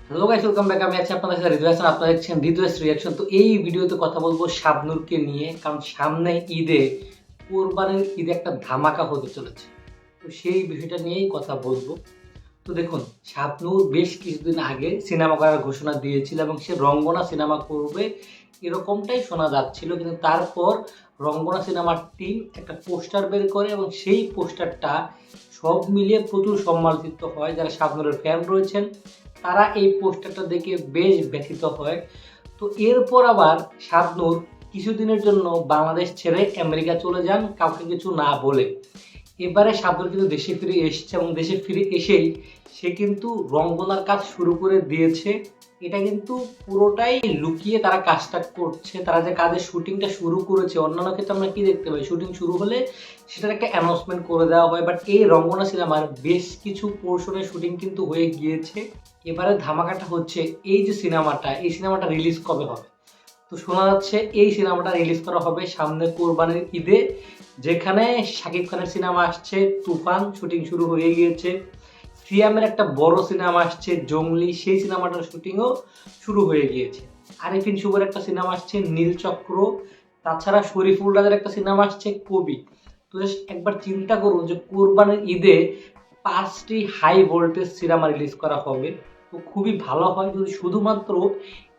Hello guys, welcome back. আমি আছি আপনাদের সাথে হৃদয় হাসান। আপনারা দেখছেন হৃদয়স রিয়াকশন। তো এই ভিডিওতে কথা বলবো শাবনূরকে নিয়ে, কারণ সামনে ঈদে কোরবানির ঈদে একটা ধামাকা হতে চলেছে। তো সেই বিষয়টা নিয়েই কথা বলবো। তো দেখুন, শাবনূর বেশ কিছুদিন আগে সিনেমা করার ঘোষণা দিয়েছিল এবং সে রঙ্গনা সিনেমা করবে এরকমটাই শোনা যাচ্ছিল, কিন্তু তারপর রঙ্গনা সিনেমার টিম একটা পোস্টার বের করে এবং সেই পোস্টারটা সব মিলিয়ে প্রচুর সমালোচিত হয়। যারা শাবনূরের ফ্যান রয়েছেন তারা এই পোস্টারটা দেখে বেশ ব্যথিত হয়। তো এরপর আবার শাবনূর কিছুদিনের জন্য বাংলাদেশ ছেড়ে আমেরিকা চলে যান কাউকে কিছু না বলে। এবারে শাবনূর কিন্তু দেশে ফিরে এসেছে এবং দেশে ফিরে এসেই সে কিন্তু রঙ্গনার কাজ শুরু করে দিয়েছে। এটা কিন্তু পুরোটাই লুকিয়ে তারা কাজটা করছে। তারা যে কাজের শুটিংটা শুরু করেছে, অন্যান্য ক্ষেত্রে আমরা কি দেখতে পাই, শুটিং শুরু হলে সেটার একটা অ্যানাউন্সমেন্ট করে দেওয়া হয়, বাট এই রঙ্গনা সিনেমার বেশ কিছু পোর্শনের শুটিং কিন্তু হয়ে গিয়েছে। এবারে ধামাকাটা হচ্ছে এই সিনেমাটা রিলিজ কবে হবে। তো শোনা যাচ্ছে এই সিনেমাটা রিলিজ করা হবে সামনে কোরবানির ঈদে, যেখানে শাকিব খানের সিনেমা আসছে তুফান, শুটিং শুরু হয়ে গিয়েছে। সিয়ামের একটা বড় সিনেমা আসছে জঙ্গলি, সেই সিনেমাটার শুটিংও শুরু হয়ে গিয়েছে। আরিফিন শুভর একটা সিনেমা আসছে নীলচক্র। তাছাড়া শরীফুল রাজের একটা সিনেমা আসছে কবি। তো just একবার চিন্তা করুন যে কোরবানির ঈদে 5টি হাই ভোল্টেজ সিনেমা রিলিজ করা হবে। তো খুবই ভালো হয় যদি শুধুমাত্র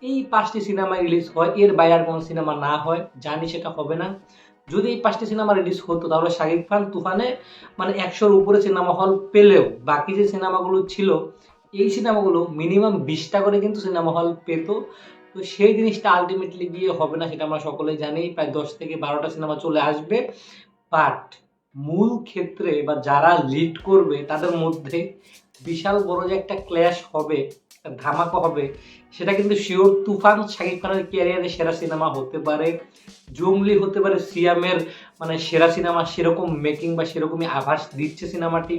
এই 5টি সিনেমা রিলিজ হয়, এর বাইরে আর কোনো সিনেমা না হয়। জানি সেটা হবে না। যদি এই 5টি সিনেমা রিলিজ হতো তাহলে শাকিব খান তুফানে মানে 100-র উপরে সিনেমা হল পেলেও বাকি যে সিনেমাগুলো ছিল এই সিনেমাগুলো মিনিমাম 20টা করে কিন্তু সিনেমা হল পেত। তো সেই জিনিসটা আলটিমেটলি গিয়ে হবে না, সেটা আমরা সকলেই জানি। প্রায় 10 থেকে 12টা সিনেমা চলে আসবে, বাট মূল ক্ষেত্রে বা যারা লিড করবে তাদের মধ্যে বিশাল বড় যে একটা ক্ল্যাশ হবে, একটা ধামাকা হবে, সেটা কিন্তু শিওর। তুফান শাকিব খানের ক্যারিয়ারে সেরা সিনেমা হতে পারে, জঙ্গলি হতে পারে সিয়ামের মানে সেরা সিনেমা, সেরকম মেকিং বা সেরকমই আভাস দিচ্ছে সিনেমাটি।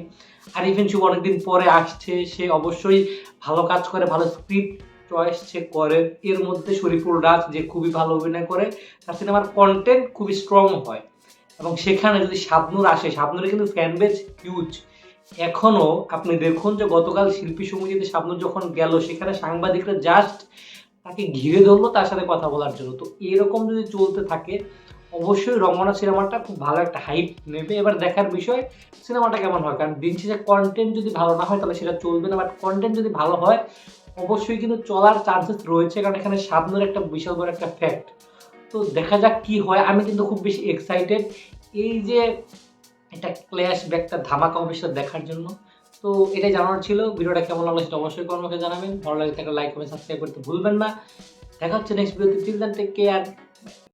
আরিফিন শুভ অনেকদিন পরে আসছে, সে অবশ্যই ভালো কাজ করে, ভালো স্ক্রিপ্ট চয়েস সে করে। এর মধ্যে শরীফুল রাজ যে খুবই ভালো অভিনয় করে, তার সিনেমার কন্টেন্ট খুবই স্ট্রং হয়। এবং সেখানে যদি শাবনূর আসে, শাবনূরের কিন্তু ফ্যান বেজ হিউজ। এখনো আপনি দেখুন যে গতকাল শিল্পী সমিতিতে শাবনূর যখন গেল, সেখানে সাংবাদিকরা জাস্ট তাকে ঘিরে ধরলো তার সাথে কথা বলার জন্য। তো এরকম যদি চলতে থাকে অবশ্যই রঙ্গনা সিনেমাটা খুব ভালো একটা হাইপ নেবে। এবার দেখার বিষয় সিনেমাটা কেমন হয়, কারণ দিন শেষে কন্টেন্ট যদি ভালো না হয় তাহলে সেটা চলবে না, বাট কন্টেন্ট যদি ভালো হয় অবশ্যই কিন্তু চলার চান্সেস রয়েছে, কারণ এখানে শাবনূর একটা বিশাল বড় একটা ফ্যাক্ট। তো দেখা যাক কি হয়। আমি কিন্তু খুব বেশি এক্সাইটেড এই যে একটা ক্ল্যাশ বা একটা ধামাকা হবে সেটা দেখার জন্য। তো এটাই জানানোর ছিল। ভিডিওটা কেমন লাগলো সেটা অবশ্যই কমেন্টে জানাবেন। ভালো লাগে থাকলে লাইক কমেন্ট সাবস্ক্রাইব করতে ভুলবেন না। দেখা হচ্ছে নেক্সট ভিডিওতে। Till then take care.